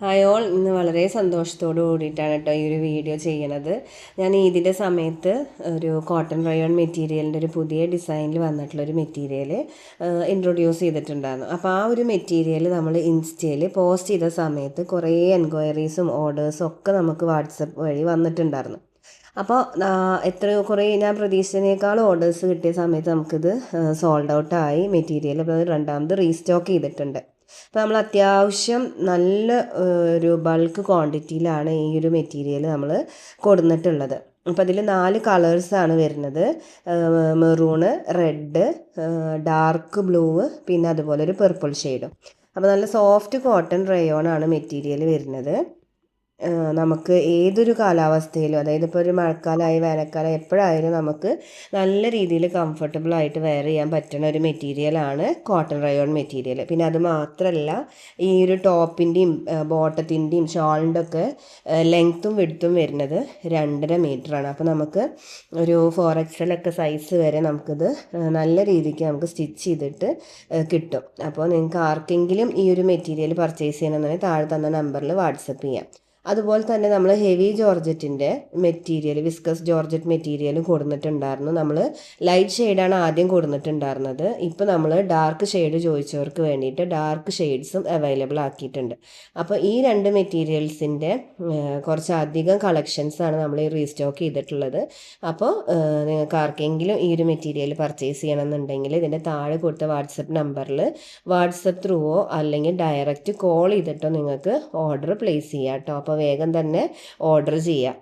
Hi all, ഇന്ന് വളരെ സന്തോഷത്തോടു കൂടിയിട്ടാണ് കേട്ടോ ഈ ഒരു വീഡിയോ ചെയ്യണത്. ഞാൻ ഈദിൻ്റെ സമയത്ത് ഒരു കോട്ടൺ റയോൺ മെറ്റീരിയലിൻ്റെ ഒരു പുതിയ ഡിസൈനിൽ വന്നിട്ടുള്ളൊരു മെറ്റീരിയൽ ഇൻട്രൊഡ്യൂസ് ചെയ്തിട്ടുണ്ടായിരുന്നു. അപ്പോൾ ആ ഒരു മെറ്റീരിയൽ നമ്മൾ ഇൻസ്റ്റയിൽ പോസ്റ്റ് ചെയ്ത സമയത്ത് കുറേ എൻക്വയറീസും ഓർഡേഴ്സും ഒക്കെ നമുക്ക് വാട്സപ്പ് വഴി വന്നിട്ടുണ്ടായിരുന്നു. അപ്പോൾ എത്രയോ കുറേ ഞാൻ പ്രതീക്ഷിച്ചതിനേക്കാളും ഓർഡേഴ്സ് കിട്ടിയ സമയത്ത് നമുക്കിത് സോൾഡ് ഔട്ടായി മെറ്റീരിയൽ. അപ്പോൾ രണ്ടാമത് റീസ്റ്റോക്ക് ചെയ്തിട്ടുണ്ട്. അപ്പോൾ നമ്മൾ അത്യാവശ്യം നല്ല ഒരു ബൾക്ക് ക്വാണ്ടിറ്റിയിലാണ് ഈ ഒരു മെറ്റീരിയൽ നമ്മൾ കൊടുത്തിട്ടുള്ളത്. അപ്പോൾ അതിൽ 4 കളേഴ്സാണ് വരുന്നത്. മെറൂണ്, റെഡ്, ഡാർക്ക് ബ്ലൂ, പിന്നെ അതുപോലെ ഒരു പെർപ്പിൾ ഷെയ്ഡും. അപ്പോൾ നല്ല സോഫ്റ്റ് കോട്ടൺ റയോണാണ് മെറ്റീരിയൽ വരുന്നത്. നമുക്ക് ഏതൊരു കാലാവസ്ഥയിലും, അതായത് ഇപ്പോൾ ഒരു മഴക്കാലമായി വേനൽക്കാലം എപ്പോഴായാലും നമുക്ക് നല്ല രീതിയിൽ കംഫർട്ടബിളായിട്ട് വെയർ ചെയ്യാൻ പറ്റുന്ന ഒരു മെറ്റീരിയലാണ് കോട്ടൺ റയോൺ മെറ്റീരിയൽ. പിന്നെ അത് മാത്രമല്ല, ഈ ഒരു ടോപ്പിൻ്റെയും ബോട്ടത്തിൻ്റെയും ഷോളിൻ്റെ ഒക്കെ ലെങ്ത്തും വിഡ്ത്തും വരുന്നത് 2.5 മീറ്ററാണ്. അപ്പോൾ നമുക്ക് ഒരു 4XL ഒക്കെ സൈസ് വരെ നമുക്കിത് നല്ല രീതിക്ക് നമുക്ക് സ്റ്റിച്ച് ചെയ്തിട്ട് കിട്ടും. അപ്പോൾ നിങ്ങൾക്ക് ആർക്കെങ്കിലും ഈ ഒരു മെറ്റീരിയൽ പർച്ചേസ് ചെയ്യണമെന്നുണ്ടെങ്കിൽ താഴെ തന്ന നമ്പറിൽ വാട്സപ്പ് ചെയ്യാം. അതുപോലെ തന്നെ നമ്മൾ ഹെവി ജോർജറ്റിൻ്റെ മെറ്റീരിയൽ, വിസ്കസ് ജോർജറ്റ് മെറ്റീരിയൽ കൊടുത്തിട്ടുണ്ടായിരുന്നു. നമ്മൾ ലൈറ്റ് ഷെയ്ഡാണ് ആദ്യം കൊടുത്തിട്ടുണ്ടായിരുന്നത്. ഇപ്പോൾ നമ്മൾ ഡാർക്ക് ഷെയ്ഡ് ചോദിച്ചവർക്ക് വേണ്ടിയിട്ട് ഡാർക്ക് ഷെയ്ഡ്സും അവൈലബിൾ ആക്കിയിട്ടുണ്ട്. അപ്പോൾ ഈ 2 മെറ്റീരിയൽസിൻ്റെ കുറച്ചധികം കളക്ഷൻസാണ് നമ്മൾ ഈ റീസ്റ്റോക്ക് ചെയ്തിട്ടുള്ളത്. അപ്പോൾ നിങ്ങൾക്ക് ആർക്കെങ്കിലും ഈ ഒരു മെറ്റീരിയൽ പർച്ചേസ് ചെയ്യണമെന്നുണ്ടെങ്കിൽ ഇതിൻ്റെ താഴെ കൊടുത്ത വാട്സപ്പ് നമ്പറിൽ വാട്സപ്പ് ത്രൂവോ അല്ലെങ്കിൽ ഡയറക്റ്റ് കോൾ ചെയ്തിട്ടോ നിങ്ങൾക്ക് ഓർഡർ പ്ലേസ് ചെയ്യാം കേട്ടോ. അപ്പോൾ വേഗം തന്നെ ഓർഡർ ചെയ്യാം.